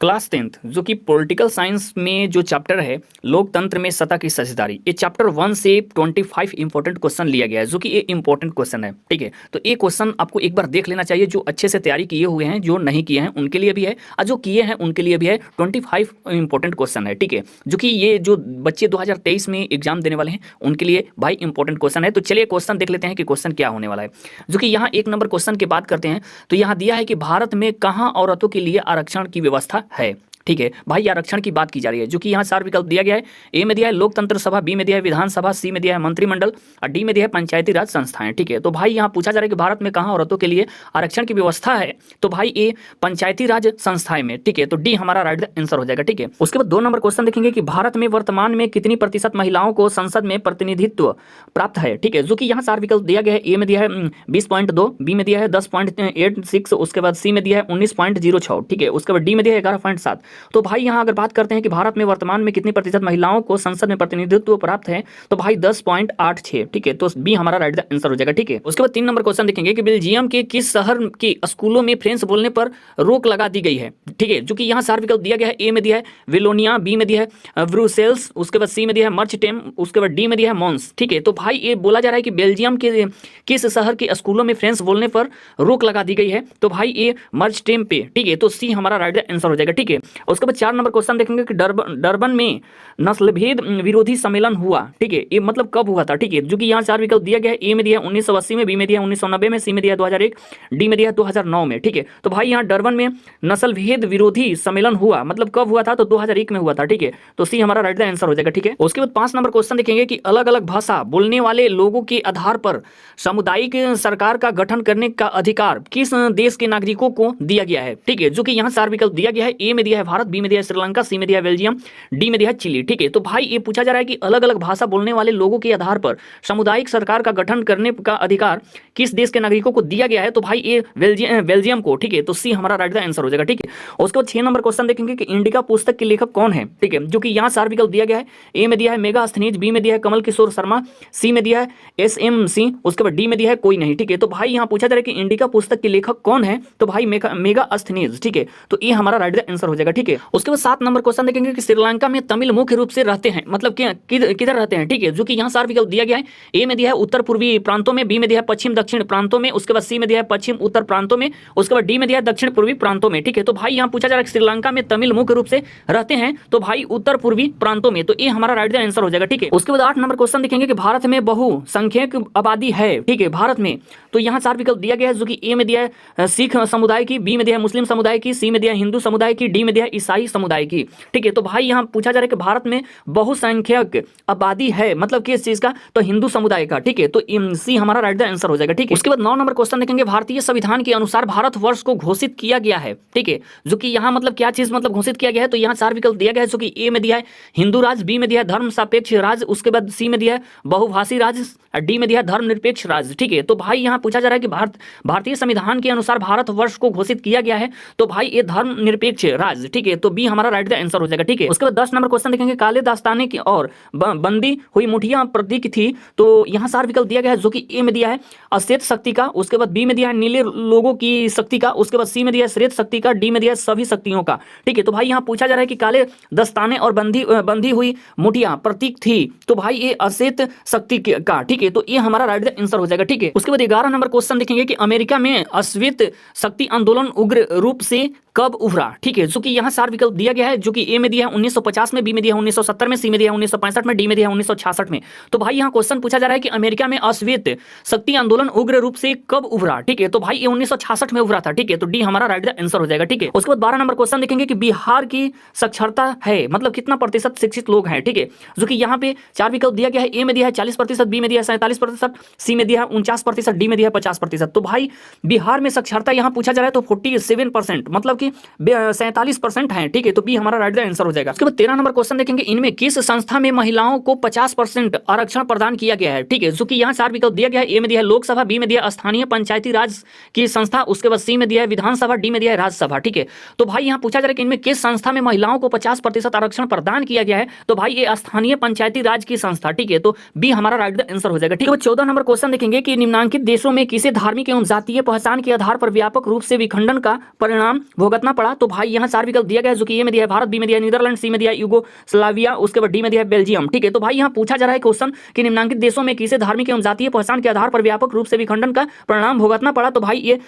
Class 10th जो कि political science में जो चैप्टर है लोकतंत्र में सत्ता की साझेदारी, ये चैप्टर 1 से 25 इंपॉर्टेंट क्वेश्चन लिया गया है, जो कि ये इंपॉर्टेंट क्वेश्चन है। ठीक है, तो ये क्वेश्चन आपको एक बार देख लेना चाहिए। जो अच्छे से तैयारी किए हुए हैं, जो नहीं किए हैं उनके लिए भी है, और जो किए हैं उनके लिए भी है। 25 इंपॉर्टेंट क्वेश्चन है। ठीक है, जो कि ये जो बच्चे 2023 में एग्जाम देने वाले हैं उनके लिए भाई इंपॉर्टेंट क्वेश्चन है। तो चलिए क्वेश्चन देख लेते हैं कि क्वेश्चन क्या होने वाला है। जो कि यहाँ 1 नंबर क्वेश्चन की बात करते हैं तो यहाँ दिया है कि भारत में कहाँ औरतों के लिए आरक्षण की व्यवस्था है। ठीक है भाई, आरक्षण की बात की जा रही है। जो कि यहाँ 4 विकल्प दिया गया है। ए में दिया है लोकतंत्र सभा, बी में दिया है विधानसभा, सी में दिया है मंत्रिमंडल और डी में दिया है पंचायती राज संस्थाएं। ठीक है, तो भाई यहाँ पूछा जा रहा है कि भारत में कहाँ औरतों के लिए आरक्षण की व्यवस्था है, तो भाई ए पंचायती राज संस्थाएं में। ठीक है, तो डी हमारा राइट आंसर हो जाएगा। ठीक है, उसके बाद 2 नंबर क्वेश्चन देखेंगे कि भारत में वर्तमान में कितनी प्रतिशत महिलाओं को संसद में प्रतिनिधित्व प्राप्त है। ठीक है, जो कि यहाँ 4 विकल्प दिया गया है। ए में दिया है 20.2, बी में दिया है 10.86, उसके बाद सी में दिया है 19.06। ठीक है, उसके बाद डी में दिया है 11.7। तो भाई यहाँ अगर बात करते हैं कि भारत में वर्तमान में कितनी प्रतिशत महिलाओं को संसद में प्रतिनिधित्व प्राप्त है, तो भाई 10.86। ठीक है, तो बी हमारा राइट आंसर हो जाएगा। ठीक है, उसके बाद 3 नंबर क्वेश्चन देखेंगे कि बेल्जियम के किस शहर के स्कूलों में फ्रेंच बोलने पर रोक लगा दी गई है। ठीक है, जो कि यहाँ 4 विकल्प दिया गया है। ए में दिया है विलोनिया, बी में दिया है ब्रुसेल्स, उसके बाद सी में दिया है मर्चटेम, उसके बाद डी में दिया है मॉन्स। ठीक है, तो भाई ये बोला जा रहा है कि बेल्जियम के किस शहर के स्कूलों में फ्रेंच बोलने पर रोक लगा दी गई है, तो भाई ये मर्चटेम पे। ठीक है, तो सी हमारा राइट आंसर हो जाएगा। ठीक है, उसके बाद 4 नंबर क्वेश्चन देखेंगे कि डरबन में नस्लभेद विरोधी सम्मेलन हुआ। ठीक है, ये मतलब कब हुआ था। ठीक है, जो कि यहाँ 4 विकल्प दिया गया है। ए में दिया है 1980 में, बी में दिया है 1990 में, सी में दिया है 2001, डी में दिया है 2009 में। ठीक है, तो भाई यहाँ डरबन में नस्लभेद विरोधी सम्मेलन हुआ, मतलब कब हुआ था, तो 2001 में हुआ था। ठीक है, तो सी हमारा राइट आंसर हो जाएगा। ठीक है, उसके बाद 5 नंबर क्वेश्चन देखेंगे कि अलग अलग भाषा बोलने वाले लोगों के आधार पर सामुदायिक सरकार का गठन करने का अधिकार किस देश के नागरिकों को दिया गया है। ठीक है, जो कि यहाँ 4 विकल्प दिया गया है। ए में दिया है भारत, बी में दिया है श्रीलंका, सी में दिया है बेल्जियम, डी में दिया है चिली। ठीक है, तो भाई ये पूछा जा रहा है कि अलग अलग भाषा बोलने वाले लोगों के आधार पर सामुदायिक सरकार का गठन करने का अधिकार किस देश के नागरिकों को दिया गया है, तो भाई ये बेल्जियम को। ठीक है, तो सी हमारा राइट आंसर हो जाएगा। ठीक है, उसके बाद 6 नंबर क्वेश्चन देखेंगे कि इंडिका पुस्तक के लेखक कौन है। ठीक है, जो कि यहाँ 4 विकल्प दिया गया है। ए में दिया है मेगास्थनीज, बी में दिया है कमल किशोर शर्मा, सी में दिया है SMC, उसके बाद डी में दिया है कोई नहीं। ठीक है, तो भाई यहाँ पूछा जा रहा है कि इंडिका पुस्तक के लेखक कौन है, तो भाई मेगास्थनीज। ठीक है, तो ये हमारा राइट आंसर हो जाएगा। ठीक है, उसके बाद 7 नंबर क्वेश्चन देखेंगे कि श्रीलंका में तमिल मुख्य रूप से रहते हैं, मतलब किधर रहते हैं। ठीक है, जो कि यहाँ 4 विकल्प दिया गया है। ए में दिया है उत्तर पूर्वी प्रांतों में, बी में दिया है पश्चिम दक्षिण प्रांतों में, उसके बाद सी में दिया है पश्चिम उत्तर प्रांतों में, उसके बाद डी में दिया है दक्षिण पूर्वी प्रांतों में। ठीक है, तो भाई यहाँ पूछा जा रहा है कि श्रीलंका में तमिल मुख्य रूप से रहते हैं, तो भाई उत्तर पूर्वी प्रांतों में, तो ये हमारा राइट आंसर हो जाएगा। ठीक है, उसके बाद 8 नंबर क्वेश्चन देखेंगे कि भारत में बहुसंख्यक आबादी है। ठीक है, भारत में, तो यहाँ 4 विकल्प दिया गया है। जो कि ए में दिया है सिख समुदाय की, बी में दिया है मुस्लिम समुदाय की, सी में दिया है हिंदू समुदाय की, डी में दिया है ईसाई समुदाय की। ठीक है, तो भाई यहाँ पूछा जा रहा है कि भारत में बहुसंख्यक आबादी है, मतलब किस चीज का, तो हिंदू समुदाय का। ठीक है, तो सी हमारा राइट आंसर हो जाएगा। ठीक है, उसके बाद 9 नंबर क्वेश्चन देखेंगे भारतीय संविधान के अनुसार भारतवर्ष को घोषित किया गया है। ठीक है, जो कि यहाँ मतलब क्या चीज मतलब घोषित किया गया है, तो यहाँ 4 विकल्प दिया गया है। जो कि ए में दिया है हिंदू राज, बी में दिया है धर्म सापेक्ष राज, उसके बाद सी में दिया है बहुभाषी राज, डी में दिया है धर्मनिरपेक्ष राज। ठीक है, तो भाई यहाँ पूछा जा रहा है कि भारतीय संविधान के अनुसार भारतवर्ष को घोषित किया गया है, तो भाई ये धर्मनिरपेक्ष राज। ठीक है, तो बी हमारा राइट आंसर हो जाएगा। ठीक है, उसके बाद 10 नंबर क्वेश्चन देखेंगे काले दास्ताने की और बंदी हुई मुठिया प्रतीक थी, तो यहाँ 4 विकल्प दिया गया है। जो कि ए में दिया है अश्वेत शक्ति का, उसके बाद बी में दिया है नीले लोगों की शक्ति का, उसके बाद सी में दिया है श्वेत शक्ति का, डी में दिया है सभी शक्तियों का। ठीक है, तो भाई यहाँ पूछा जा रहा है कि काले दस्ताने और बंधी हुई मुठिया प्रतीक थी, तो भाई ये अश्वेत शक्ति का। ठीक है, तो ये हमारा राइट आंसर हो जाएगा। ठीक है, उसके बाद 11 नंबर क्वेश्चन देखेंगे कि अमेरिका में अश्वेत शक्ति आंदोलन उग्र रूप से कब उभरा। ठीक है, जो कि यहाँ 4 विकल्प दिया गया है। जो कि ए में दिया है 1950 में, बी में दिया है 1970 में, सी में दिया है 1965 में, डी में दिया है 1966 में। तो भाई यहाँ क्वेश्चन पूछा जा रहा है कि अमेरिका में अश्वेत शक्ति आंदोलन उग्र रूप से कब उभरा। ठीक है, तो भाई ये 1966 में उभरा था। ठीक है, तो डी हमारा राइट आंसर हो जाएगा। ठीक है, उसके बाद 12 नंबर क्वेश्चन देखेंगे कि बिहार की साक्षरता है, मतलब कितना प्रतिशत शिक्षित लोग हैं। ठीक है, जो कि यहाँ पे 4 विकल्प दिया गया है। ए में दिया है 40%, बी में दिया है 47%, सी में दिया है 49%, डी में दिया है 50%। तो भाई बिहार में साक्षरता यहाँ पूछा जा रहा है तो 47%, मतलब कि 47% है। ठीक है, तो बी हमारा राइट आंसर हो जाएगा। उसके बाद 13 नंबर क्वेश्चन देखेंगे इनमें किस संस्था में महिलाओं को 50% आरक्षण प्रदान किया गया है। ठीक है, जो कि यहाँ 4 विकल्प दिया गया है। ए में दिया है लोकसभा, बी में दिया है स्थानीय पंचायती राज की संस्था, उसके बाद सी में दिया है विधानसभा, डी में दिया है राज्यसभा। ठीक है, तो भाई यहाँ पूछा जा रहा है कि इनमें किस संस्था में महिलाओं को 50% आरक्षण प्रदान किया गया है, तो भाई ये स्थानीय पंचायती राज की संस्था। ठीक है, तो बी हमारा राइट आंसर हो जाएगा। ठीक है, 14 नंबर क्वेश्चन देखेंगे कि निम्नलिखित देशों में किसे धार्मिक एवं जातीय पहचान के आधार पर व्यापक रूप से विखंडन का परिणाम भुगतना भुगतना पड़ा, तो भाई यहाँ 4 विकल्प दिया गया है, जो कि ए में दिया है भारत, बी में दिया है नीदरलैंड, सी में दिया है यूगोस्लाविया, उसके बाद डी में दिया है बेल्जियम। ठीक है, तो भाई यहाँ पूछा जा रहा है क्वेश्चन कि निम्नलिखित देशों में किसे धार्मिक एवं जातीय पहचान के आधार पर व्यापक रूप से विखंडन का परिणाम भुगतना पड़ा, तो भाई ये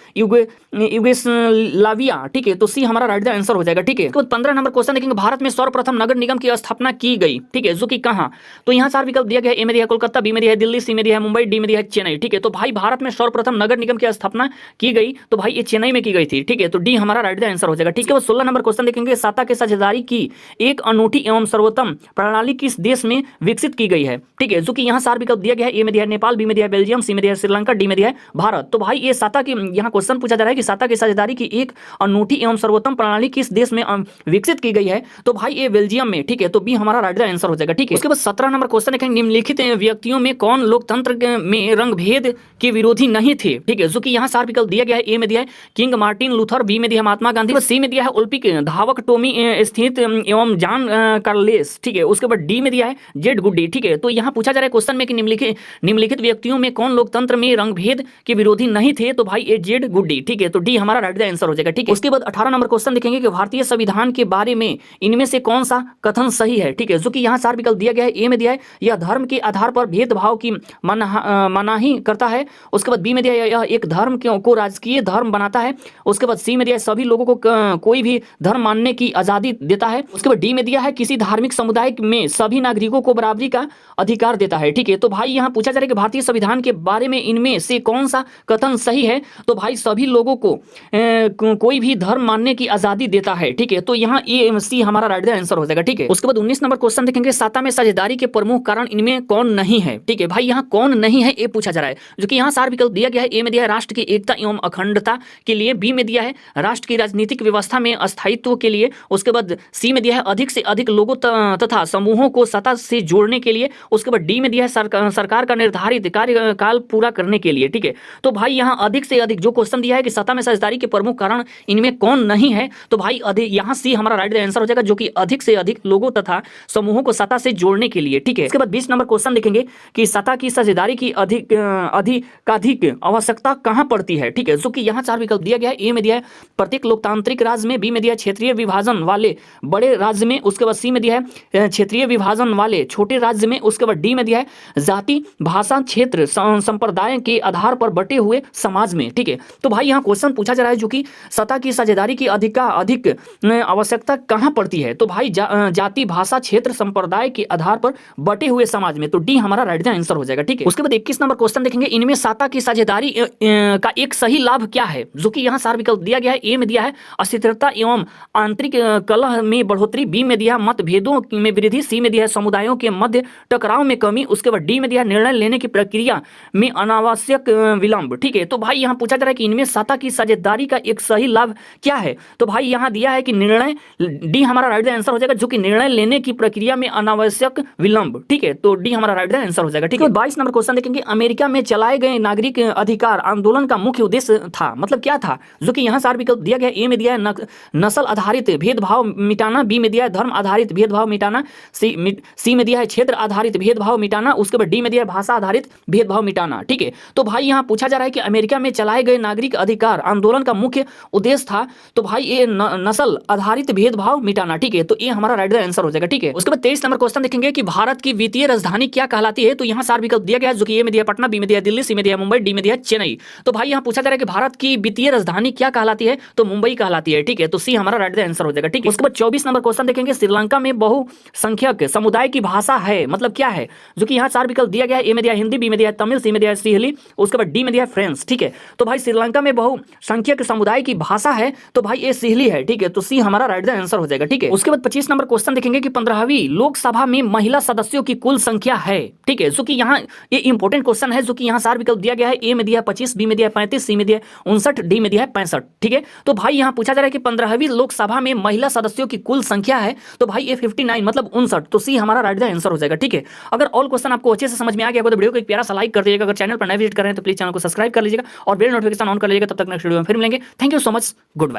यूगोस्लाविया। ठीक है, तो सी हमारा राइट द आंसर हो जाएगा। ठीक है, तो 15 नंबर क्वेश्चन देखेंगे, भारत में सर्वप्रथम नगर निगम की स्थापना की गई। ठीक है, जो कि कहाँ, तो यहाँ 4 विकल्प दिया गया है, ए में दिया है कोलकाता, बी में दिया है दिल्ली, सी में दिया है मुंबई, डी में दिया है चेन्नई। ठीक है, तो भाई भारत में सर्वप्रथम नगर निगम की स्थापना की गई, तो भाई ये चेन्नई में की गई थी। ठीक है, तो डी हमारा राइट द आंसर हो जाएगा। ठीक है, 16 नंबर क्वेश्चन देखेंगे, साता के साझेदारी की एक अनूठी एवं सर्वोत्तम प्रणाली किस देश में विकसित की गई है। ठीक है, जो कि यहाँ 4 विकल्प दिया गया है, ए में दिया है नेपाल, बी में दिया है बेल्जियम, सी में दिया है श्रीलंका, डी में दिया है भारत। तो भाई ये साता की यहाँ क्वेश्चन पूछा जा रहा है कि साता की साझेदारी की एक अनूठी एवं सर्वोत्तम प्रणाली किस देश में विकसित की गई है, तो भाई ये बेल्जियम में। ठीक है, तो बी हमारा राइट द आंसर हो जाएगा। ठीक है, उसके बाद 17 नंबर क्वेश्चन देखेंगे, निम्नलिखित व्यक्तियों में कौन लोकतंत्र में रंगभेद के विरोधी नहीं थे। ठीक है, जो कि यहाँ 4 विकल्प दिया गया है, ए में दिया है किंग मार्टिन लूथर, बी में दिया है महात्मा गांधी, सी में दिया है ओलंपिक धावक टोमी स्थित एवं जॉन कार्लेस। ठीक है, उसके बाद डी में दिया है जेड गुड्डी। ठीक है, तो यहाँ पूछा जा रहा है क्वेश्चन में कि निम्नलिखित व्यक्तियों में कौन लोकतंत्र में रंगभेद के विरोधी नहीं थे, तो भाई ये जेड गुड्डी। ठीक है, तो डी हमारा राइट द आंसर हो जाएगा। ठीक है, उसके बाद 18 नंबर क्वेश्चन देखेंगे कि भारतीय संविधान के बारे में इनमें से कौन सा कथन सही है। ठीक है, जो कि यहाँ 4 विकल्प दिया गया है, ए में दिया है यह धर्म के आधार पर भेदभाव की मनाही करता है, उसके बाद बी में दिया है यह एक धर्म को राजकीय धर्म बनाता है, उसके बाद सी में दिया है सभी लोगों को कोई भी धर्म मानने की आजादी देता है, उसके बाद डी में दिया है किसी धार्मिक समुदाय में सभी नागरिकों को बराबरी का अधिकार देता है। ठीक है, तो भाई यहाँ पूछा जा रहा है कि भारतीय संविधान के बारे में इनमें से कौन सा कथन सही है, तो भाई सभी लोगों को कोई भी धर्म मानने की आजादी देता है। ठीक है, तो यहाँ ए सी हमारा राइट द आंसर हो जाएगा। ठीक है, उसके बाद 19 नंबर क्वेश्चन देखेंगे, साता में साझेदारी के प्रमुख कारण इनमें कौन नहीं है। ठीक है, भाई यहाँ कौन नहीं है ये पूछा जा रहा है, जो कि यहाँ 4 विकल्प दिया गया है, ए में दिया है राष्ट्र की एकता एवं अखंडता के लिए, बी में दिया है राष्ट्र की राजनीतिक व्यवस्था में स्थायित्व के लिए, उसके बाद सी में दिया है अधिक से अधिक लोगों तथा समूहों को सत्ता से जोड़ने के लिए, उसके बाद डी में दिया है सरकार का निर्धारित कार्यकाल पूरा करने के लिए। ठीक है, तो भाई यहाँ अधिक से अधिक जो क्वेश्चन दिया है कि सत्ता में साझेदारी के प्रमुख कारण इनमें कौन नहीं है, तो भाई यहाँ सी हमारा राइट आंसर हो जाएगा, जो कि अधिक से अधिक लोगों तथा समूहों को सत्ता से जोड़ने के लिए। ठीक है, इसके बाद 20 नंबर क्वेश्चन देखेंगे कि सत्ता की साझेदारी की अधिकाधिक आवश्यकता कहां पड़ती है। ठीक है, जो कि यहाँ 4 विकल्प दिया गया है, ए में दिया है प्रत्येक लोकतांत्रिक राज्य में, बी में दिया है क्षेत्रीय विभाजन वाले बड़े राज्य में, उसके बाद सी में दिया है क्षेत्रीय विभाजन वाले छोटे राज्य में, उसके बाद डी में दिया है जाति भाषा क्षेत्र संप्रदाय के आधार पर बटे हुए समाज में। ठीक है, तो भाई यहाँ क्वेश्चन पूछा जा रहा है जो कि सत्ता की साझेदारी की अधिक आवश्यकता कहां पड़ती है, तो भाई जाति भाषा क्षेत्र संप्रदाय के आधार पर बटे हुए समाज में, तो डी हमारा राइट आंसर हो जाएगा। ठीक है, उसके बाद 21 नंबर क्वेश्चन देखेंगे, इनमें सत्ता की साझेदारी का एक सही लाभ क्या है, जो कि यहाँ 4 विकल्प दिया गया है, ए में दिया है अस्थिरता एवं आंतरिक कलह में बढ़ोतरी, बी में दिया मतभेदों में वृद्धि, सी में दिया है समुदायों के मध्य टकराव में कमी, उसके बाद डी में दिया निर्णय लेने की प्रक्रिया में अनावश्यक विलंब। ठीक है, तो भाई यहाँ पूछा जा रहा है कि इनमें सत्ता की साझेदारी का एक सही लाभ क्या है, तो भाई यहाँ दिया है कि निर्णय, डी हमारा राइट आंसर हो जाएगा, जो कि निर्णय लेने की प्रक्रिया में अनावश्यक विलंब। ठीक है, तो डी हमारा राइट आंसर हो जाएगा। ठीक है, 22 नंबर क्वेश्चन देखेंगे, अमेरिका में चलाए गए नागरिक अधिकार आंदोलन का मुख्य उद्देश्य था, मतलब क्या था, जो कि यहाँ 4 विकल्प दिया गया, ए में दिया है नस्ल आधारित भेदभाव मिटाना, बी में दिया है धर्म आधारित भेदभाव मिटाना, सी में दिया है क्षेत्र आधारित भेदभाव मिटाना, उसके बाद डी में दिया है भाषा आधारित भेदभाव मिटाना। ठीक है, तो भाई यहाँ पूछा जा रहा है कि अमेरिका में चलाए गए नागरिक अधिकार आंदोलन का मुख्य उद्देश्य था, तो भाई ये नस्ल आधारित भेदभाव मिटाना। ठीक है, तो ये हमारा राइट आंसर हो जाएगा। ठीक है, उसके बाद 23 नंबर क्वेश्चन देखेंगे कि भारत की वित्तीय राजधानी क्या कहलाती है, तो यहाँ 4 विकल्प दिया गया है, जो कि ए में दिया पटना, बी में दिया दिल्ली, सी में दिया मुंबई, डी में दिया चेन्नई। तो भाई यहाँ पूछा जा रहा है कि भारत की वित्तीय राजधानी क्या कहलाती है, तो मुंबई कहलाती है। ठीक है, तो सी हमारा राइट आंसर हो जाएगा। ठीक है, उसके बाद 24 नंबर क्वेश्चन देखेंगे, श्रीलंका में बहुसंख्यक समुदाय की भाषा है, मतलब क्या है, जो कि यहाँ 4 विकल्प दिया गया है, ए में दिया हिंदी, बी में दिया तमिल, सी में दिया सिंहली, उसके बाद डी में दिया फ्रेंच। ठीक है, तो भाई श्रीलंका में बहुसंख्यक समुदाय की भाषा है, तो भाई ये सिंहली है। ठीक है, तो सी हमारा राइट आंसर हो जाएगा। ठीक है, उसके बाद 25 नंबर क्वेश्चन देखेंगे कि 15वीं लोकसभा में महिला सदस्यों की कुल संख्या है। ठीक है, जो कि यहाँ ये इंपॉर्टेंट क्वेश्चन है, जो कि यहाँ 4 विकल्प दिया गया है, ए में दिया 25, बी में दिया 35, सी में दिया 59, डी में दिया 65। ठीक है, तो भाई यहाँ पूछा जा रहा है कि 15वीं लोकसभा में महिला सदस्यों की कुल संख्या है, तो भाई ये 59 मतलब 59, तो सी हमारा राइट आंसर हो जाएगा। ठीक है, अगर ऑल क्वेश्चन आपको अच्छे से समझ में आ गया तो वीडियो को एक प्यारा सा लाइक कर दीजिएगा, अगर चैनल पर नए विजिट कर रहे हैं तो प्लीज चैनल को सब्सक्राइब कर लीजिएगा और बेल नोटिफिकेशन ऑन कर लीजिएगा। तब तक नेक्स्ट वीडियो में फिर मिलेंगे। Thank you so much, good bye.